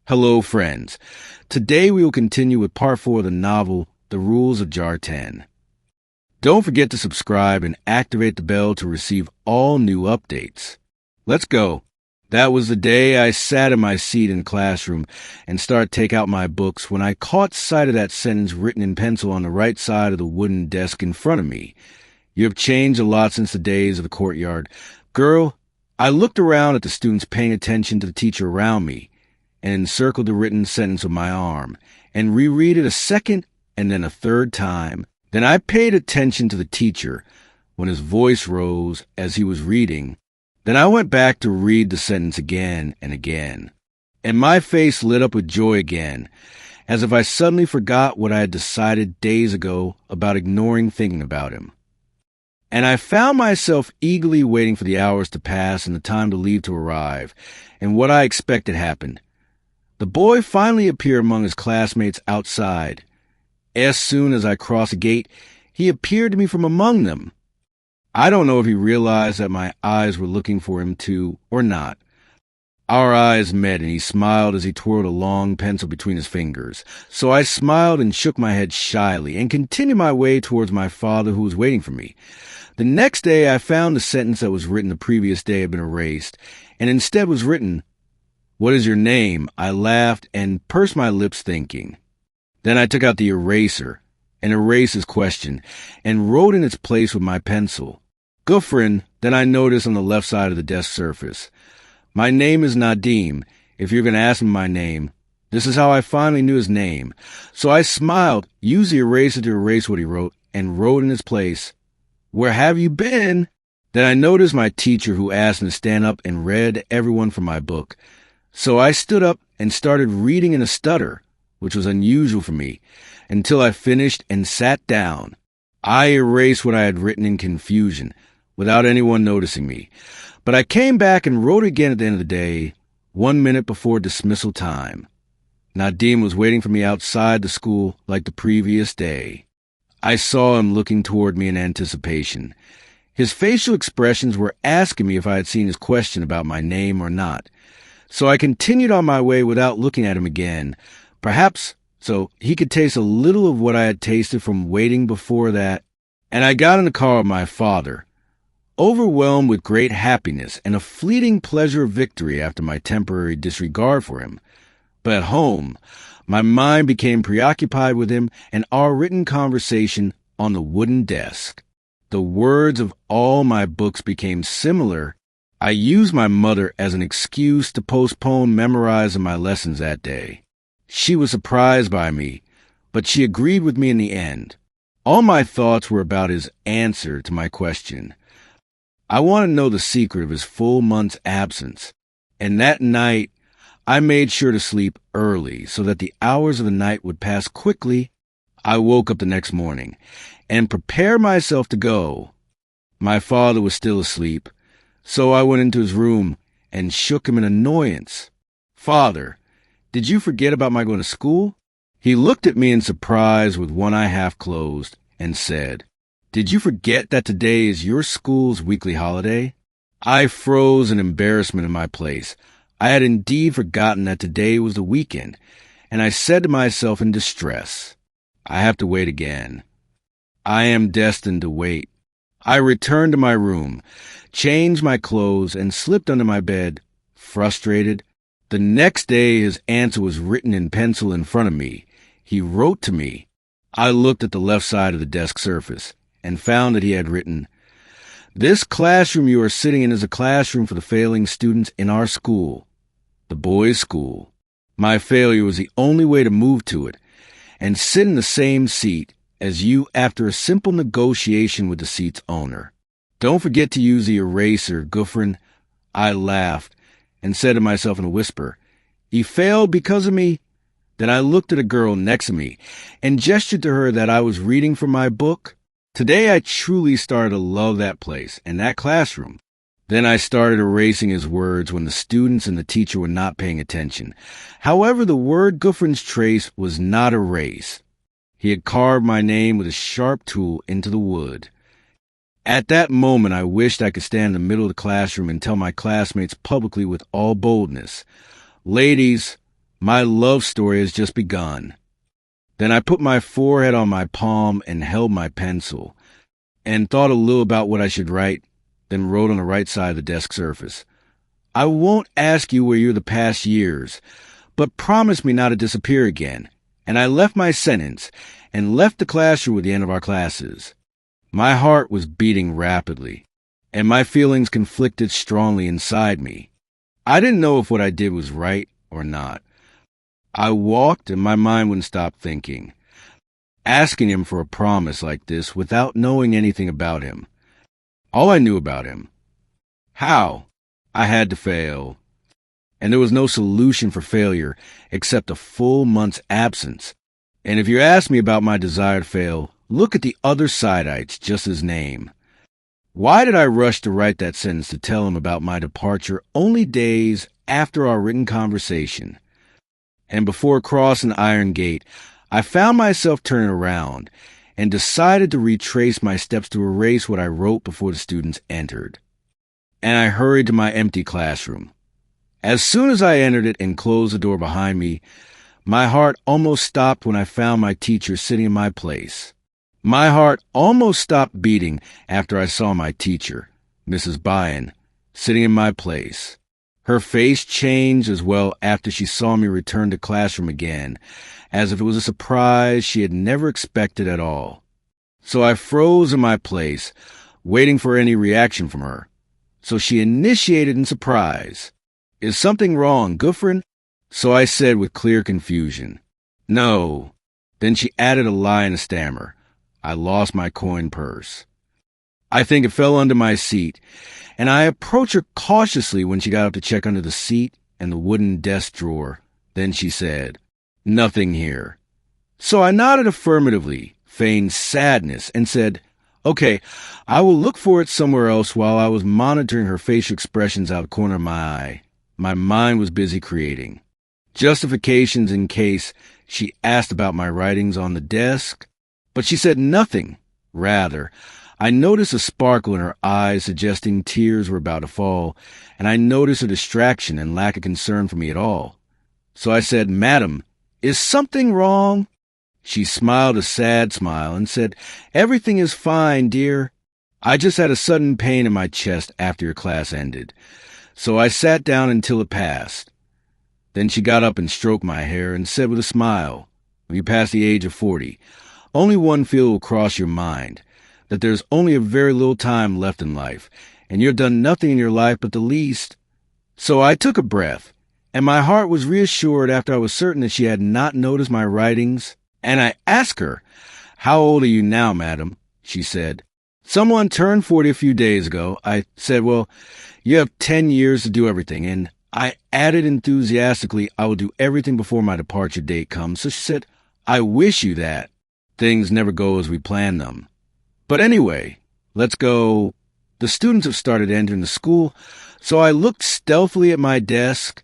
Hello, friends. Today we will continue with Part 4 of the novel, The Rules of Jartin. Don't forget to subscribe and activate the bell to receive all new updates. Let's go. That was the day I sat in my seat in the classroom and started to take out my books when I caught sight of that sentence written in pencil on the right side of the wooden desk in front of me. You have changed a lot since the days of the courtyard. Girl, I looked around at the students paying attention to the teacher around me, and encircled the written sentence with my arm, and reread it a second and then a third time. Then I paid attention to the teacher when his voice rose as he was reading. Then I went back to read the sentence again and again, and my face lit up with joy again, as if I suddenly forgot what I had decided days ago about ignoring thinking about him. And I found myself eagerly waiting for the hours to pass and the time to leave to arrive, and what I expected happened. The boy finally appeared among his classmates outside. As soon as I crossed the gate, he appeared to me from among them. I don't know if he realized that my eyes were looking for him too, or not. Our eyes met, and he smiled as he twirled a long pencil between his fingers. So I smiled and shook my head shyly, and continued my way towards my father, who was waiting for me. The next day I found the sentence that was written the previous day had been erased, and instead was written, "What is your name?" I laughed and pursed my lips thinking. Then I took out the eraser and erased his question and wrote in its place with my pencil. Gufrin, then I noticed on the left side of the desk surface. My name is Nadim, if you're going to ask me my name. This is how I finally knew his name. So I smiled, used the eraser to erase what he wrote, and wrote in its place, "Where have you been?" Then I noticed my teacher, who asked me to stand up and read everyone from my book. So I stood up and started reading in a stutter, which was unusual for me, until I finished and sat down. I erased what I had written in confusion, without anyone noticing me. But I came back and wrote again at the end of the day, 1 minute before dismissal time. Nadim was waiting for me outside the school like the previous day. I saw him looking toward me in anticipation. His facial expressions were asking me if I had seen his question about my name or not. So I continued on my way without looking at him again, perhaps so he could taste a little of what I had tasted from waiting before that, and I got in the car with my father, overwhelmed with great happiness and a fleeting pleasure of victory after my temporary disregard for him. But at home, my mind became preoccupied with him and our written conversation on the wooden desk. The words of all my books became similar. I used my mother as an excuse to postpone memorizing my lessons that day. She was surprised by me, but she agreed with me in the end. All my thoughts were about his answer to my question. I wanted to know the secret of his full month's absence, and that night I made sure to sleep early so that the hours of the night would pass quickly. I woke up the next morning and prepared myself to go. My father was still asleep, so I went into his room and shook him in annoyance. "Father, did you forget about my going to school?" He looked at me in surprise with one eye half closed and said, "Did you forget that today is your school's weekly holiday?" I froze in embarrassment in my place. I had indeed forgotten that today was the weekend, and I said to myself in distress, "I have to wait again. I am destined to wait." I returned to my room, changed my clothes, and slipped under my bed, frustrated. The next day his answer was written in pencil in front of me. He wrote to me. I looked at the left side of the desk surface and found that he had written, "This classroom you are sitting in is a classroom for the failing students in our school, the boys' school. My failure was the only way to move to it and sit in the same seat as you after a simple negotiation with the seat's owner. Don't forget to use the eraser, Gufrin." I laughed and said to myself in a whisper, "He failed because of me?" Then I looked at a girl next to me and gestured to her that I was reading from my book. Today I truly started to love that place and that classroom. Then I started erasing his words when the students and the teacher were not paying attention. However, the word Gufrin's trace was not erased. He had carved my name with a sharp tool into the wood. At that moment, I wished I could stand in the middle of the classroom and tell my classmates publicly with all boldness, "Ladies, My love story has just begun. Then I put my forehead on my palm and held my pencil, and thought a little about what I should write, then wrote on the right side of the desk surface. I won't ask you where you're the past years, but promise me not to disappear again. And I left my sentence and left the classroom at the end of our classes. My heart was beating rapidly, and my feelings conflicted strongly inside me. I didn't know if what I did was right or not. I walked and my mind wouldn't stop thinking, asking him for a promise like this without knowing anything about him. All I knew about him. How? I had to fail. And there was no solution for failure except a full month's absence. And if you ask me about my desire to fail, look at the other sideites, just his name. Why did I rush to write that sentence to tell him about my departure only days after our written conversation? And before crossing the iron gate, I found myself turning around and decided to retrace my steps to erase what I wrote before the students entered. And I hurried to my empty classroom. As soon as I entered it and closed the door behind me, my heart almost stopped when I found my teacher sitting in my place. My heart almost stopped beating after I saw my teacher, Mrs. Byen, sitting in my place. Her face changed as well after she saw me return to classroom again, as if it was a surprise she had never expected at all. So I froze in my place, waiting for any reaction from her. So she initiated in surprise. "Is something wrong, Gufrin?" So I said with clear confusion, "No." Then she added a lie and a stammer. "I lost my coin purse. I think it fell under my seat," and I approached her cautiously when she got up to check under the seat and the wooden desk drawer. Then she said, "Nothing here." So I nodded affirmatively, feigned sadness, and said, "Okay, I will look for it somewhere else," while I was monitoring her facial expressions out of the corner of my eye. My mind was busy creating justifications in case she asked about my writings on the desk, but she said nothing. Rather, I noticed a sparkle in her eyes suggesting tears were about to fall, and I noticed a distraction and lack of concern for me at all. So I said, "Madam, is something wrong?" She smiled a sad smile and said, "Everything is fine, dear. I just had a sudden pain in my chest after your class ended, so I sat down until it passed." Then she got up and stroked my hair and said with a smile, "When you pass the age of 40, only one feeling will cross your mind, that there's only a very little time left in life, and you've done nothing in your life but the least." So I took a breath, and my heart was reassured after I was certain that she had not noticed my writings, and I asked her, "How old are you now, madam?" She said, "Someone turned 40 a few days ago." I said, "Well, you have 10 years to do everything," and I added enthusiastically, "I will do everything before my departure date comes." So she said, "I wish you that. Things never go as we plan them. But anyway, let's go." The students have started entering the school, so I looked stealthily at my desk.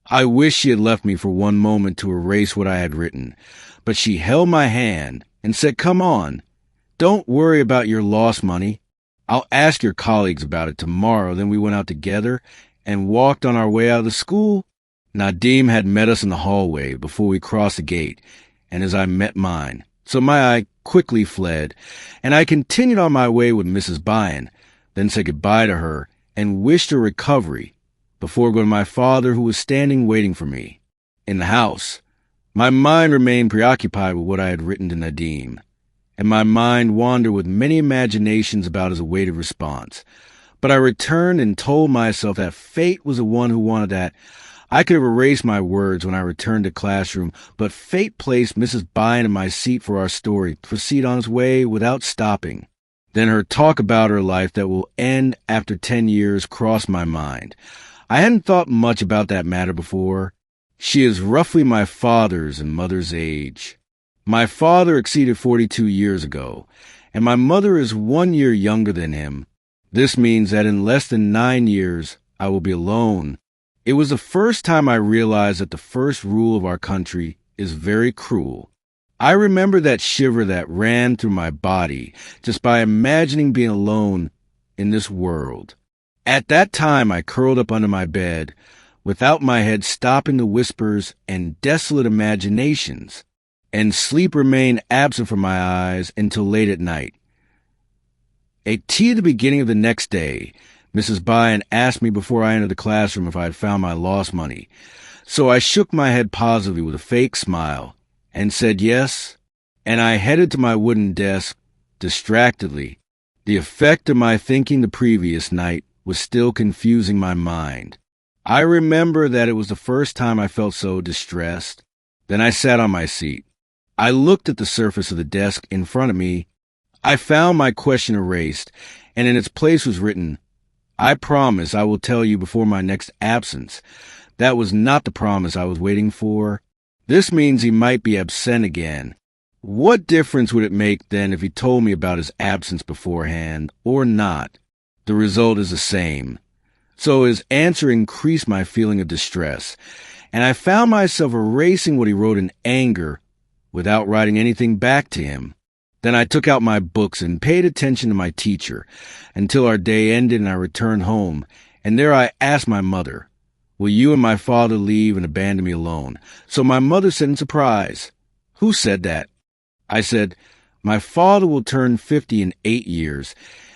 I wish she had left me for one moment to erase what I had written, but she held my hand and said, "Come on. Don't worry about your lost money. I'll ask your colleagues about it tomorrow." Then we went out together and walked on our way out of the school. Nadim had met us in the hallway before we crossed the gate, and as I met mine, so my eye quickly fled, and I continued on my way with Mrs. Byen, then said goodbye to her and wished her recovery before going to my father, who was standing waiting for me. In the house, my mind remained preoccupied with what I had written to Nadim, and my mind wandered with many imaginations about his awaited response. But I returned and told myself that fate was the one who wanted that. I could have erased my words when I returned to classroom, but fate placed Mrs. Byen in my seat for our story to proceed on its way without stopping. Then her talk about her life that will end after 10 years crossed my mind. I hadn't thought much about that matter before. She is roughly my father's and mother's age. My father exceeded 42 years ago, and my mother is 1 year younger than him. This means that in less than 9 years, I will be alone. It was the first time I realized that the first rule of our country is very cruel. I remember that shiver that ran through my body just by imagining being alone in this world. At that time, I curled up under my bed, without my head stopping the whispers and desolate imaginations, and sleep remained absent from my eyes until late at night. At tea at the beginning of the next day, Mrs. Bryan asked me before I entered the classroom if I had found my lost money, so I shook my head positively with a fake smile and said yes, and I headed to my wooden desk distractedly. The effect of my thinking the previous night was still confusing my mind. I remember that it was the first time I felt so distressed. Then I sat on my seat. I looked at the surface of the desk in front of me. I found my question erased, and in its place was written, "I promise I will tell you before my next absence." That was not the promise I was waiting for. This means he might be absent again. What difference would it make then if he told me about his absence beforehand or not? The result is the same. So his answer increased my feeling of distress, and I found myself erasing what he wrote in anger without writing anything back to him. Then I took out my books and paid attention to my teacher until our day ended and I returned home, and there I asked my mother, "Will you and my father leave and abandon me alone?" So my mother said in surprise, "Who said that?" I said, "My father will turn 50 in 8 years,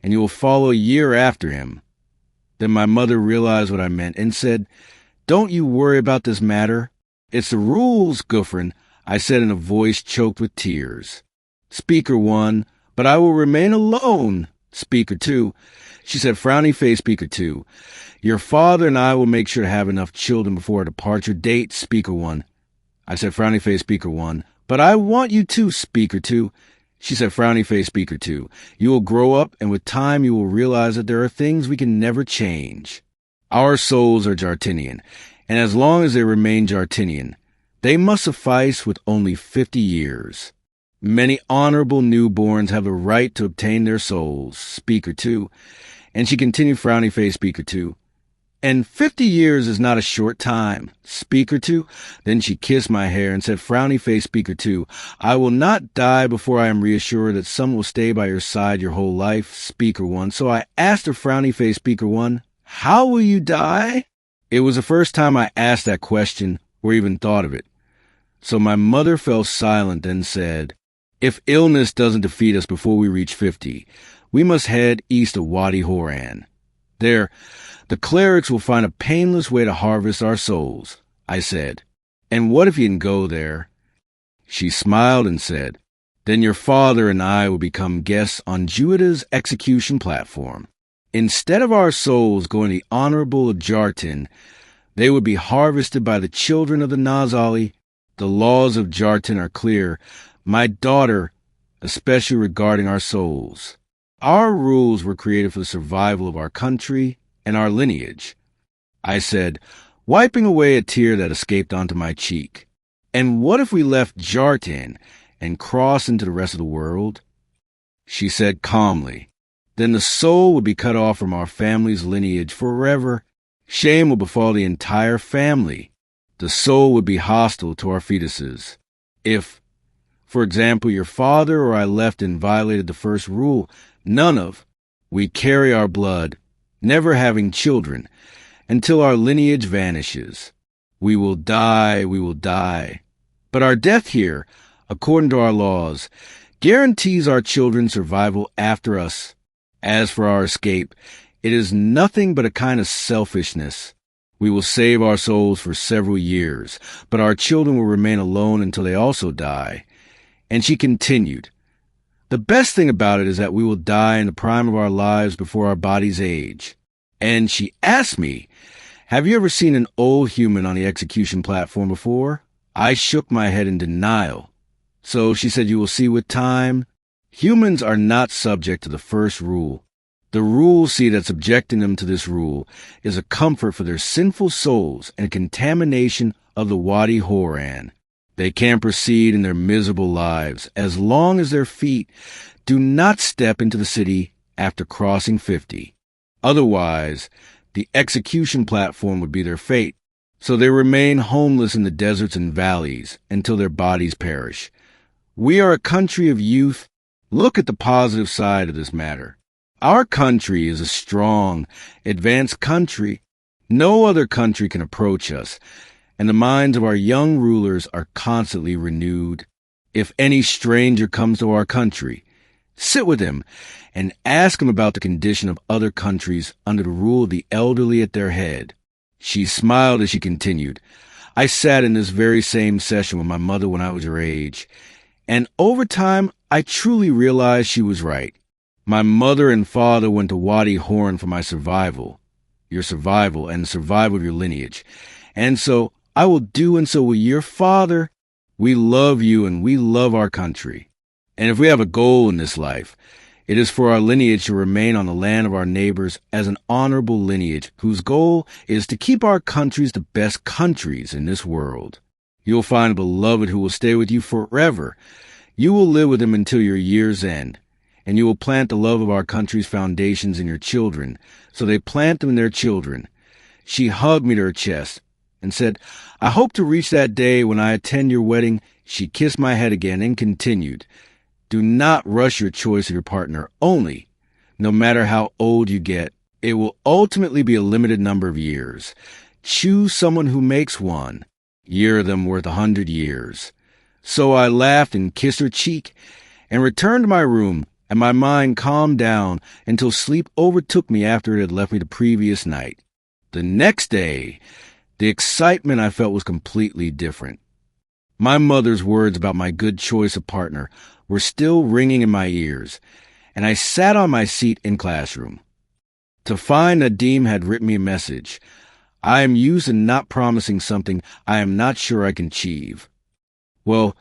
and you will follow a year after him." Then my mother realized what I meant and said, "Don't you worry about this matter. It's the rules, Guffrin," I said in a voice choked with tears. Speaker 1, "But I will remain alone." Speaker 2, she said, frowny face. Speaker 2, "Your father and I will make sure to have enough children before our departure date." Speaker 1, I said, frowny face. Speaker 1, "But I want you to." Speaker 2, she said, frowny face. Speaker 2, "You will grow up, and with time you will realize that there are things we can never change. Our souls are Jartinian, and as long as they remain Jartinian, they must suffice with only 50 years. Many honorable newborns have the right to obtain their souls." Speaker 2, and she continued, frowny face. Speaker 2, "And 50 years is not a short time." Speaker 2, then she kissed my hair and said, frowny face. Speaker 2, "I will not die before I am reassured that someone will stay by your side your whole life." Speaker 1, so I asked her, frowny face. Speaker 1, "How will you die?" It was the first time I asked that question or even thought of it. So my mother fell silent, then said, "If illness doesn't defeat us before we reach 50, we must head east of Wadi Horan. There, the clerics will find a painless way to harvest our souls." I said, "And what if you can go there?" She smiled and said, "Then your father and I will become guests on Juda's execution platform. Instead of our souls going to the honorable Jartin, they would be harvested by the children of the Nazali. The laws of Jartin are clear, my daughter, especially regarding our souls. Our rules were created for the survival of our country and our lineage." I said, wiping away a tear that escaped onto my cheek. "And what if we left Jartin and crossed into the rest of the world?" She said calmly, "Then the soul would be cut off from our family's lineage forever. Shame will befall the entire family. The soul would be hostile to our fetuses. If, for example, your father or I left and violated the first rule, none of, we carry our blood, never having children, until our lineage vanishes. We will die, we will die. But our death here, according to our laws, guarantees our children's survival after us. As for our escape, it is nothing but a kind of selfishness. We will save our souls for several years, but our children will remain alone until they also die." And she continued, "The best thing about it is that we will die in the prime of our lives before our bodies age." And she asked me, "Have you ever seen an old human on the execution platform before?" I shook my head in denial. So she said, "You will see with time. Humans are not subject to the first rule. The rules see that subjecting them to this rule is a comfort for their sinful souls and a contamination of the Wadi Horan. They can proceed in their miserable lives as long as their feet do not step into the city after crossing 50. Otherwise, the execution platform would be their fate. So they remain homeless in the deserts and valleys until their bodies perish. We are a country of youth. Look at the positive side of this matter. Our country is a strong, advanced country. No other country can approach us, and the minds of our young rulers are constantly renewed. If any stranger comes to our country, sit with him and ask him about the condition of other countries under the rule of the elderly at their head. She smiled as she continued. I sat in this very same session with my mother when I was her age, and over time, I truly realized she was right. My mother and father went to Wadi Horn for my survival, your survival, and the survival of your lineage. And so I will do, and so will your father. We love you and we love our country. And if we have a goal in this life, it is for our lineage to remain on the land of our neighbors as an honorable lineage whose goal is to keep our countries the best countries in this world. You'll find a beloved who will stay with you forever. You will live with him until your year's end, and you will plant the love of our country's foundations in your children, so they plant them in their children. She hugged me to her chest and said, I hope to reach that day when I attend your wedding. She kissed my head again and continued, do not rush your choice of your partner. Only, no matter how old you get, it will ultimately be a limited number of years. Choose someone who makes one year of them worth 100 years. So I laughed and kissed her cheek and returned to my room, and my mind calmed down until sleep overtook me after it had left me the previous night. The next day, the excitement I felt was completely different. My mother's words about my good choice of partner were still ringing in my ears, and I sat on my seat in classroom to find Nadim had written me a message. I am used to not promising something I am not sure I can achieve. Well,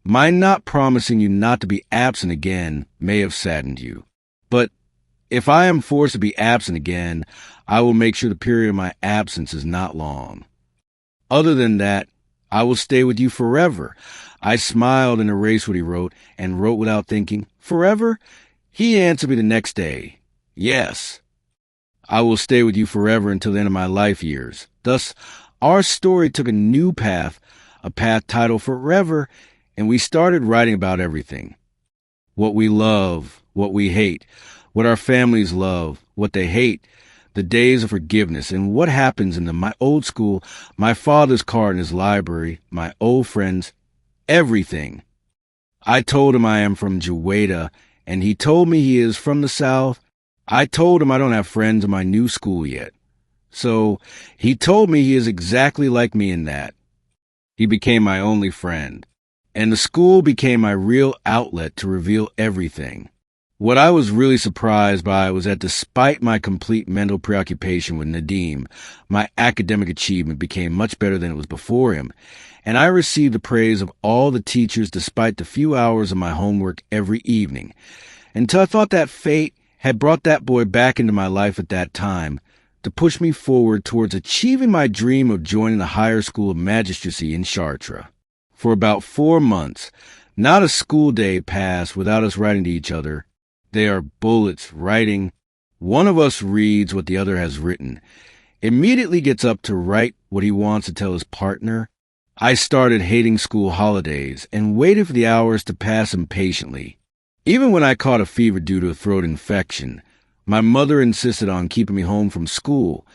my not promising you not to be absent again may have saddened you. But if I am forced to be absent again, I will make sure the period of my absence is not long. Other than that, I will stay with you forever. I smiled and erased what he wrote, and wrote without thinking, forever? He answered me the next day, yes. I will stay with you forever until the end of my life years. Thus, our story took a new path, a path titled Forever, and we started writing about everything. What we love, what we hate, what our families love, what they hate, the days of forgiveness, and what happens in my old school, my father's car in his library, my old friends, everything. I told him I am from Juwaida, and he told me he is from the South. I told him I don't have friends in my new school yet. So he told me he is exactly like me in that. He became my only friend, and the school became my real outlet to reveal everything. What I was really surprised by was that despite my complete mental preoccupation with Nadim, my academic achievement became much better than it was before him, and I received the praise of all the teachers despite the few hours of my homework every evening, until I thought that fate had brought that boy back into my life at that time to push me forward towards achieving my dream of joining the higher school of magistracy in Chartres. For about 4 months, not a school day passed without us writing to each other. They are bullets writing. One of us reads what the other has written, immediately gets up to write what he wants to tell his partner. I started hating school holidays and waited for the hours to pass impatiently. Even when I caught a fever due to a throat infection, my mother insisted on keeping me home from school,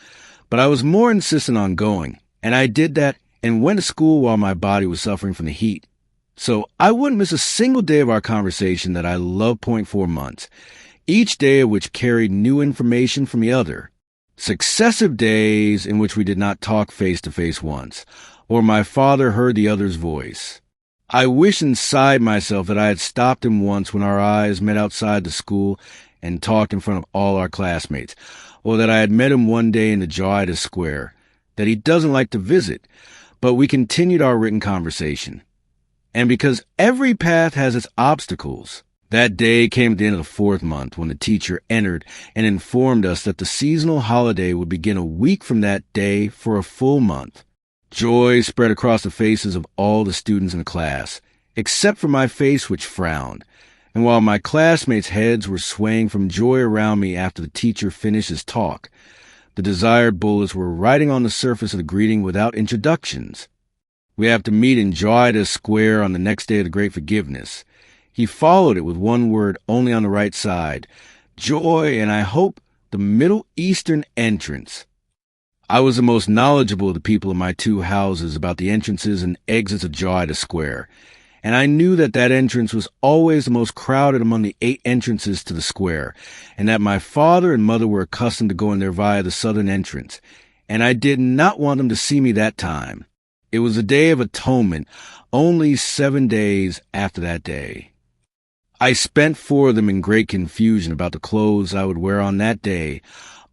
but I was more insistent on going, and I did that and went to school while my body was suffering from the heat. So I wouldn't miss a single day of our conversation that I loved. .4 months, each day of which carried new information from the other. Successive days in which we did not talk face to face once, or my father heard the other's voice. I wish inside myself that I had stopped him once when our eyes met outside the school and talked in front of all our classmates, or that I had met him one day in the Jaratin Square, that he doesn't like to visit, but we continued our written conversation. And because every path has its obstacles, that day came at the end of the 4th month when the teacher entered and informed us that the seasonal holiday would begin a week from that day for a full month. Joy spread across the faces of all the students in the class, except for my face, which frowned. And while my classmates' heads were swaying from joy around me after the teacher finished his talk, the desired bullets were writing on the surface of the greeting without introductions. We have to meet in Jaratin Square on the next day of the Great Forgiveness. He followed it with one word only on the right side, joy, and I hope the Middle Eastern entrance. I was the most knowledgeable of the people in my two houses about the entrances and exits of Jaratin Square, and I knew that that entrance was always the most crowded among the 8 entrances to the square, and that my father and mother were accustomed to going there via the southern entrance, and I did not want them to see me that time. It was the Day of Atonement, only 7 days after that day. I spent 4 of them in great confusion about the clothes I would wear on that day.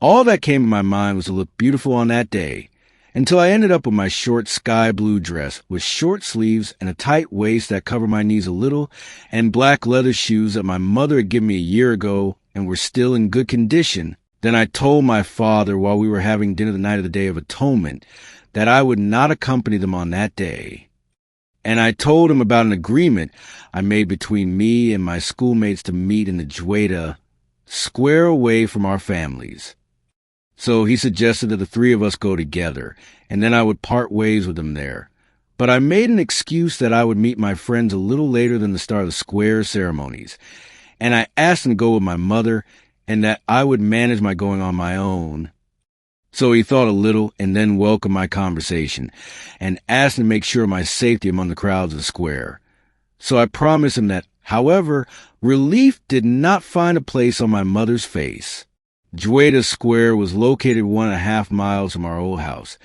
All that came to my mind was to look beautiful on that day, until I ended up with my short sky blue dress with short sleeves and a tight waist that covered my knees a little, and black leather shoes that my mother had given me a year ago and were still in good condition. Then I told my father while we were having dinner the night of the Day of Atonement that I would not accompany them on that day. And I told him about an agreement I made between me and my schoolmates to meet in the Jaratin Square away from our families. So he suggested that the 3 of us go together, and then I would part ways with him there. But I made an excuse that I would meet my friends a little later than the start of the square ceremonies, and I asked him to go with my mother, and that I would manage my going on my own. So he thought a little and then welcomed my conversation, and asked to make sure of my safety among the crowds of the square. So I promised him that, however, relief did not find a place on my mother's face. Qawad Square was located 1.5 miles from our old house,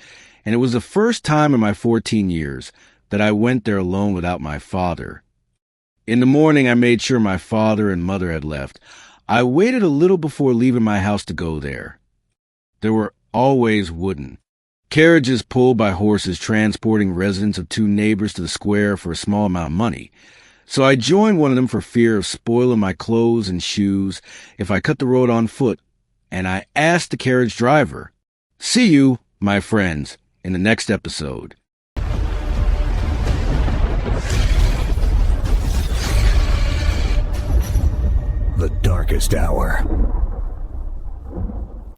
and it was the first time in my 14 years that I went there alone without my father. In the morning, I made sure my father and mother had left. I waited a little before leaving my house to go there. There were always wooden carriages pulled by horses transporting residents of 2 neighbors to the square for a small amount of money. So I joined one of them for fear of spoiling my clothes and shoes if I cut the road on foot, and I asked the carriage driver. See you, my friends, in the next episode. The darkest hour.